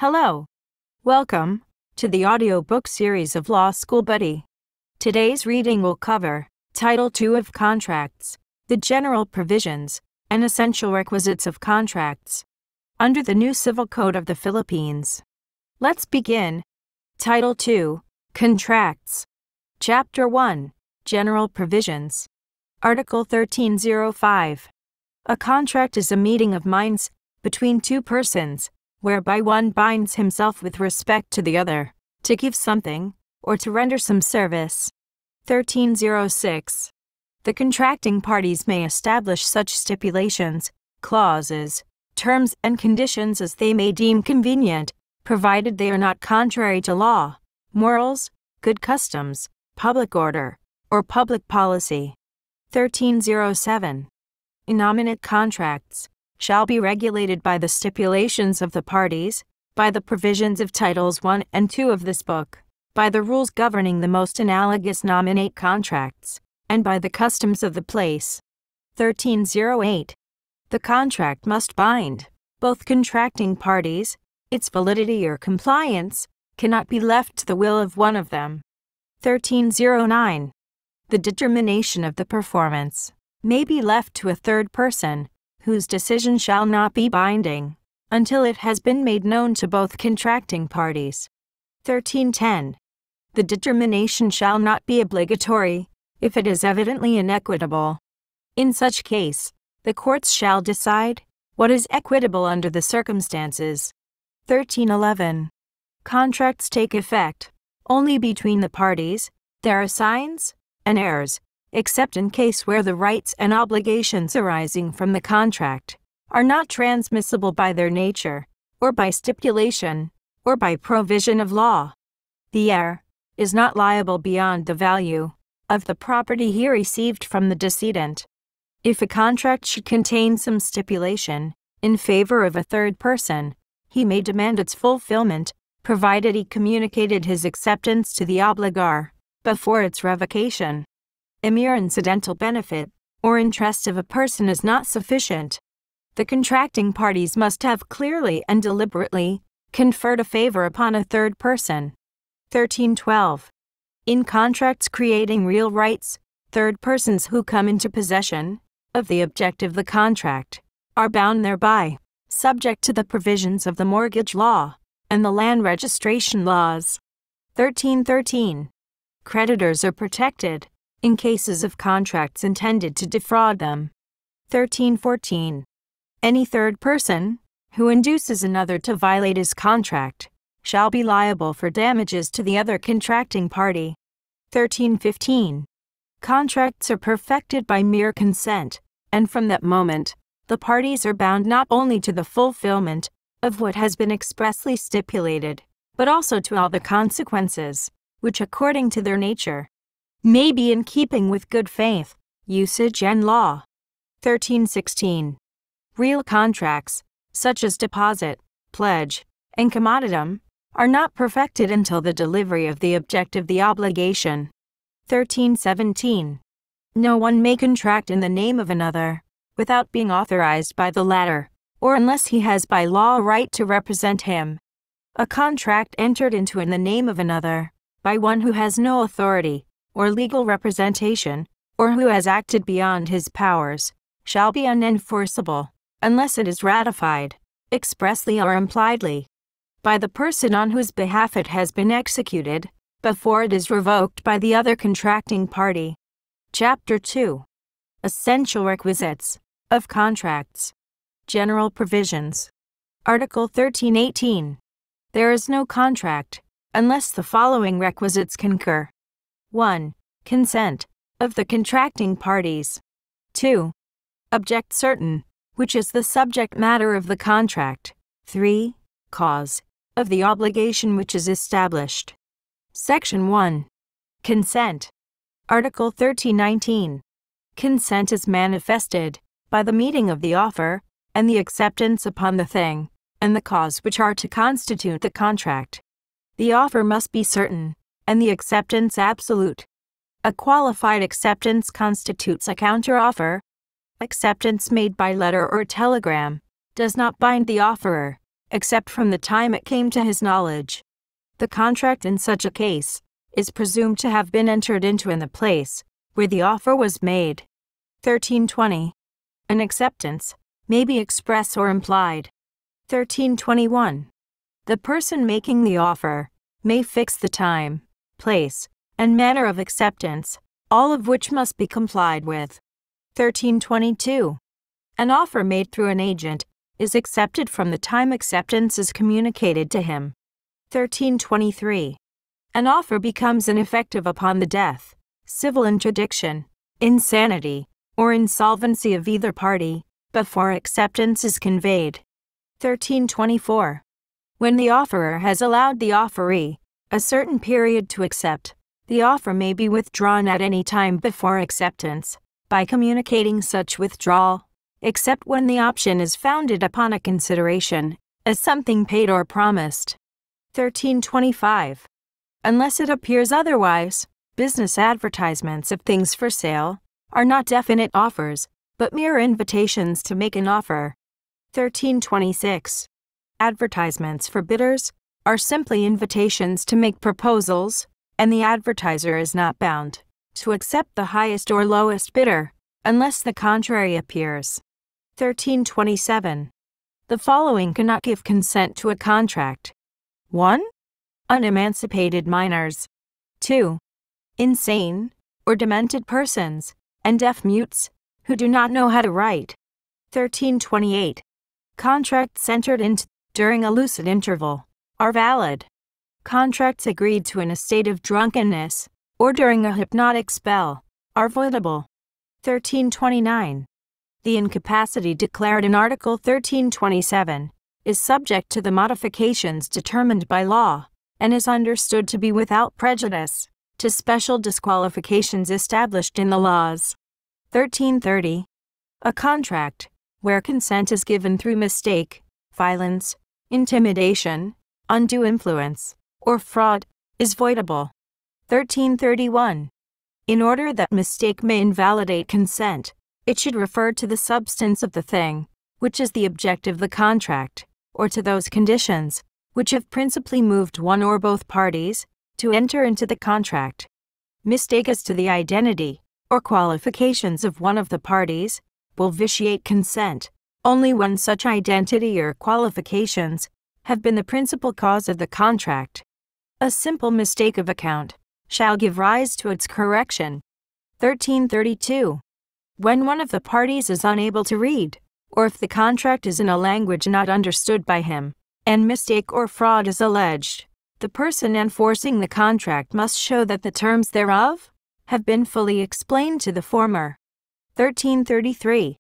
Hello. Welcome to the audiobook series of Law School Buddy. Today's reading will cover Title II of Contracts, the general provisions and essential requisites of contracts under the new Civil Code of the Philippines. Let's begin. Title II, Contracts. Chapter 1, General Provisions. Article 1305. A contract is a meeting of minds between two persons, whereby one binds himself with respect to the other, to give something, or to render some service. 1306. The contracting parties may establish such stipulations, clauses, terms and conditions as they may deem convenient, provided they are not contrary to law, morals, good customs, public order, or public policy. 1307. Innominate contracts shall be regulated by the stipulations of the parties, by the provisions of Titles I and II of this book, by the rules governing the most analogous nominate contracts, and by the customs of the place. 1308. The contract must bind both contracting parties. Its validity or compliance cannot be left to the will of one of them. 1309. The determination of the performance may be left to a third person, whose decision shall not be binding until it has been made known to both contracting parties. 1310. The determination shall not be obligatory if it is evidently inequitable. In such case, the courts shall decide what is equitable under the circumstances. 1311. Contracts take effect only between the parties, their assigns, and heirs, except in case where the rights and obligations arising from the contract are not transmissible by their nature, or by stipulation, or by provision of law. The heir is not liable beyond the value of the property he received from the decedent. If a contract should contain some stipulation in favor of a third person, he may demand its fulfillment, provided he communicated his acceptance to the obligor before its revocation. A mere incidental benefit or interest of a person is not sufficient. The contracting parties must have clearly and deliberately conferred a favor upon a third person. 1312. In contracts creating real rights, third persons who come into possession of the object of the contract are bound thereby, subject to the provisions of the mortgage law and the land registration laws. 1313. Creditors are protected in cases of contracts intended to defraud them. 1314. Any third person who induces another to violate his contract shall be liable for damages to the other contracting party. 1315. Contracts are perfected by mere consent, and from that moment, the parties are bound not only to the fulfillment of what has been expressly stipulated, but also to all the consequences, which according to their nature may be in keeping with good faith, usage and law. 1316. Real contracts, such as deposit, pledge, and commoditum, are not perfected until the delivery of the object of the obligation. 1317. No one may contract in the name of another, without being authorized by the latter, or unless he has by law a right to represent him. A contract entered into in the name of another, by one who has no authority, or legal representation, or who has acted beyond his powers, shall be unenforceable, unless it is ratified, expressly or impliedly, by the person on whose behalf it has been executed, before it is revoked by the other contracting party. Chapter 2. Essential Requisites of Contracts. General Provisions. Article 1318. There is no contract unless the following requisites concur. 1. Consent of the contracting parties. 2. Object certain, which is the subject matter of the contract. 3. Cause of the obligation which is established. Section 1. Consent. Article 1319. Consent is manifested by the meeting of the offer and the acceptance upon the thing and the cause which are to constitute the contract. The offer must be certain and the acceptance absolute. A qualified acceptance constitutes a counteroffer. Acceptance made by letter or telegram does not bind the offerer, except from the time it came to his knowledge. The contract in such a case is presumed to have been entered into in the place where the offer was made. 1320. An acceptance may be express or implied. 1321. The person making the offer may fix the time, place, and manner of acceptance, all of which must be complied with. 1322. An offer made through an agent is accepted from the time acceptance is communicated to him. 1323. An offer becomes ineffective upon the death, civil interdiction, insanity, or insolvency of either party, before acceptance is conveyed. 1324. When the offerer has allowed the offeree a certain period to accept, the offer may be withdrawn at any time before acceptance, by communicating such withdrawal, except when the option is founded upon a consideration, as something paid or promised. 1325. Unless it appears otherwise, business advertisements of things for sale are not definite offers, but mere invitations to make an offer. 1326. Advertisements for bidders are simply invitations to make proposals, and the advertiser is not bound to accept the highest or lowest bidder, unless the contrary appears. 1327. The following cannot give consent to a contract. 1. Unemancipated minors. 2. Insane or demented persons, and deaf mutes, who do not know how to write. 1328. Contracts entered into during a lucid interval are valid. Contracts agreed to in a state of drunkenness, or during a hypnotic spell, are voidable. 1329. The incapacity declared in Article 1327 is subject to the modifications determined by law, and is understood to be without prejudice to special disqualifications established in the laws. 1330. A contract, where consent is given through mistake, violence, intimidation, undue influence, or fraud, is voidable. 1331. In order that mistake may invalidate consent, it should refer to the substance of the thing, which is the object of the contract, or to those conditions, which have principally moved one or both parties to enter into the contract. Mistake as to the identity or qualifications of one of the parties will vitiate consent only when such identity or qualifications have been the principal cause of the contract. A simple mistake of account shall give rise to its correction. 1332. When one of the parties is unable to read, or if the contract is in a language not understood by him, and mistake or fraud is alleged, the person enforcing the contract must show that the terms thereof have been fully explained to the former. 1333.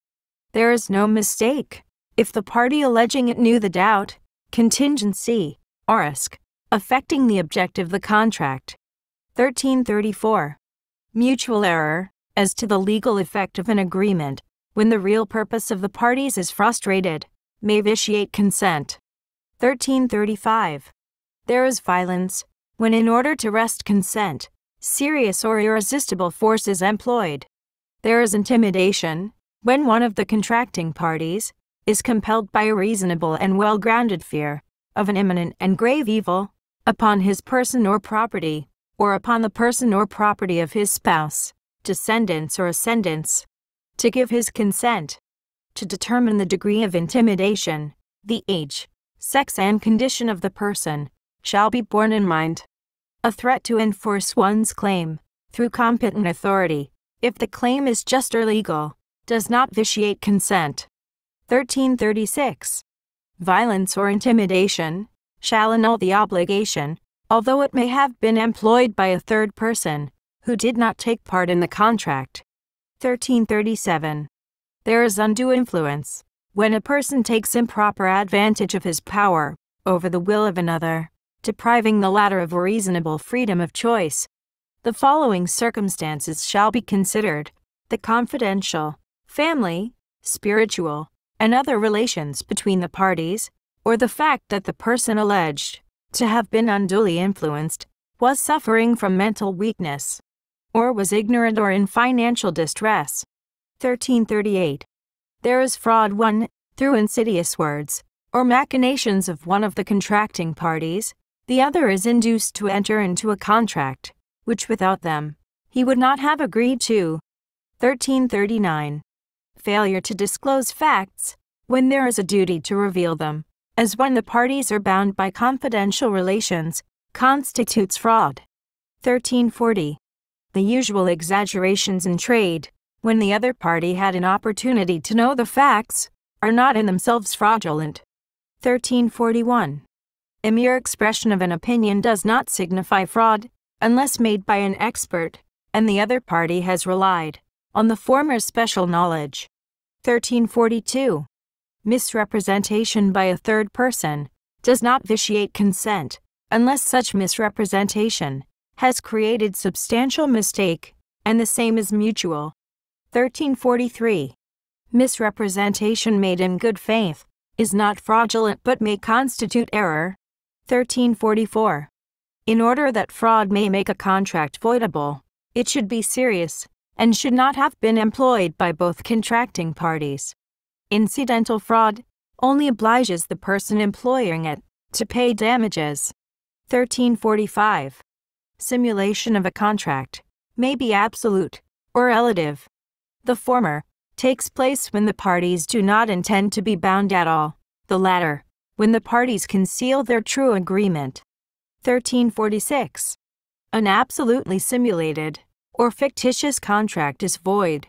There is no mistake if the party alleging it knew the doubt, contingency, or risk affecting the object of the contract. 1334. Mutual error as to the legal effect of an agreement, when the real purpose of the parties is frustrated, may vitiate consent. 1335. There is violence when, in order to wrest consent, serious or irresistible force is employed. There is intimidation when one of the contracting parties is compelled by a reasonable and well-grounded fear of an imminent and grave evil upon his person or property, or upon the person or property of his spouse, descendants or ascendants, to give his consent. To determine the degree of intimidation, the age, sex and condition of the person shall be borne in mind. A threat to enforce one's claim, through competent authority, if the claim is just or legal, does not vitiate consent. 1336. Violence or intimidation shall annul the obligation, although it may have been employed by a third person who did not take part in the contract. 1337. There is undue influence when a person takes improper advantage of his power over the will of another, depriving the latter of a reasonable freedom of choice. The following circumstances shall be considered: the confidential, family, spiritual, and other relations between the parties, or the fact that the person alleged to have been unduly influenced was suffering from mental weakness, or was ignorant or in financial distress. 1338. There is fraud 1. Through insidious words, or machinations of one of the contracting parties, the other is induced to enter into a contract, which without them, he would not have agreed to. 1339. Failure to disclose facts, when there is a duty to reveal them, as when the parties are bound by confidential relations, constitutes fraud. 1340. The usual exaggerations in trade, when the other party had an opportunity to know the facts, are not in themselves fraudulent. 1341. A mere expression of an opinion does not signify fraud, unless made by an expert, and the other party has relied on the former's special knowledge. 1342. Misrepresentation by a third person does not vitiate consent, unless such misrepresentation has created substantial mistake, and the same is mutual. 1343. Misrepresentation made in good faith is not fraudulent but may constitute error. 1344. In order that fraud may make a contract voidable, it should be serious, and should not have been employed by both contracting parties. Incidental fraud only obliges the person employing it to pay damages. 1345. Simulation of a contract may be absolute or relative. The former takes place when the parties do not intend to be bound at all, the latter, when the parties conceal their true agreement. 1346. An absolutely simulated or fictitious contract is void.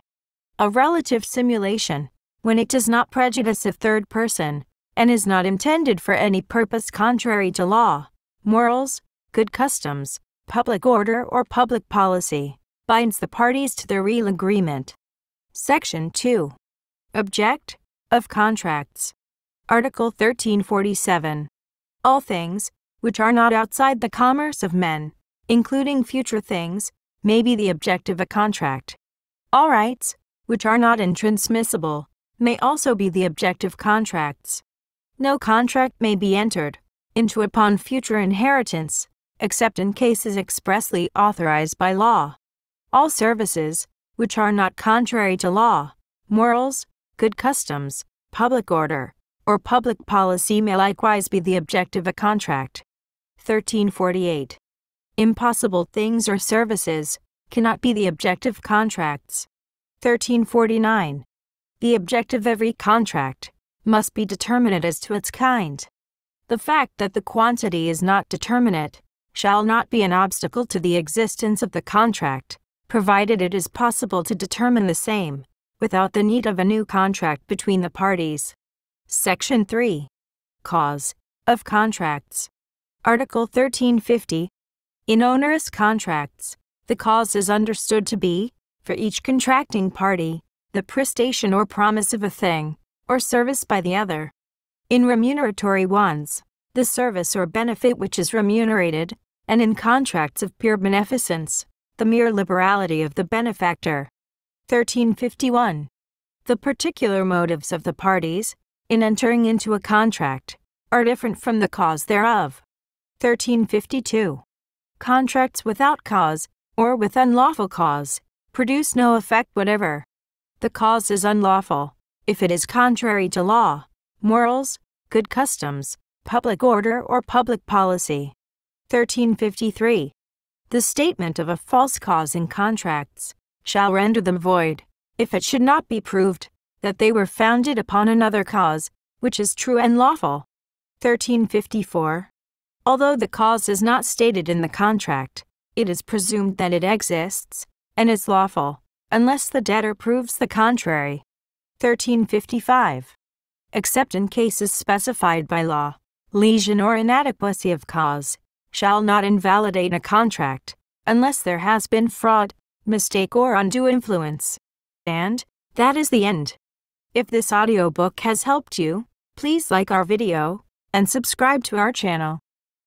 A relative simulation, when it does not prejudice a third person, and is not intended for any purpose contrary to law, morals, good customs, public order or public policy, binds the parties to their real agreement. Section 2. Object of contracts. Article 1347. All things, which are not outside the commerce of men, including future things, may be the object of a contract. All rights, which are not intransmissible, may also be the object of contracts. No contract may be entered into upon future inheritance, except in cases expressly authorized by law. All services, which are not contrary to law, morals, good customs, public order, or public policy may likewise be the object of a contract. 1348. Impossible things or services cannot be the object of contracts. 1349. The object of every contract must be determinate as to its kind. The fact that the quantity is not determinate shall not be an obstacle to the existence of the contract, provided it is possible to determine the same, without the need of a new contract between the parties. Section 3. Cause of contracts. Article 1350. In onerous contracts, the cause is understood to be, for each contracting party, the prestation or promise of a thing, or service by the other. In remuneratory ones, the service or benefit which is remunerated, and in contracts of pure beneficence, the mere liberality of the benefactor. 1351. The particular motives of the parties, in entering into a contract, are different from the cause thereof. 1352. Contracts without cause, or with unlawful cause, produce no effect whatever. The cause is unlawful if it is contrary to law, morals, good customs, public order or public policy. 1353. The statement of a false cause in contracts shall render them void, if it should not be proved that they were founded upon another cause, which is true and lawful. 1354. Although the cause is not stated in the contract, it is presumed that it exists, and is lawful, unless the debtor proves the contrary. 1355. Except in cases specified by law, lesion or inadequacy of cause shall not invalidate a contract, unless there has been fraud, mistake or undue influence. And that is the end. If this audiobook has helped you, please like our video and subscribe to our channel.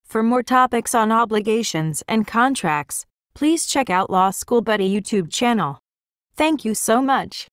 For more topics on obligations and contracts, please check out Law School Buddy YouTube channel. Thank you so much.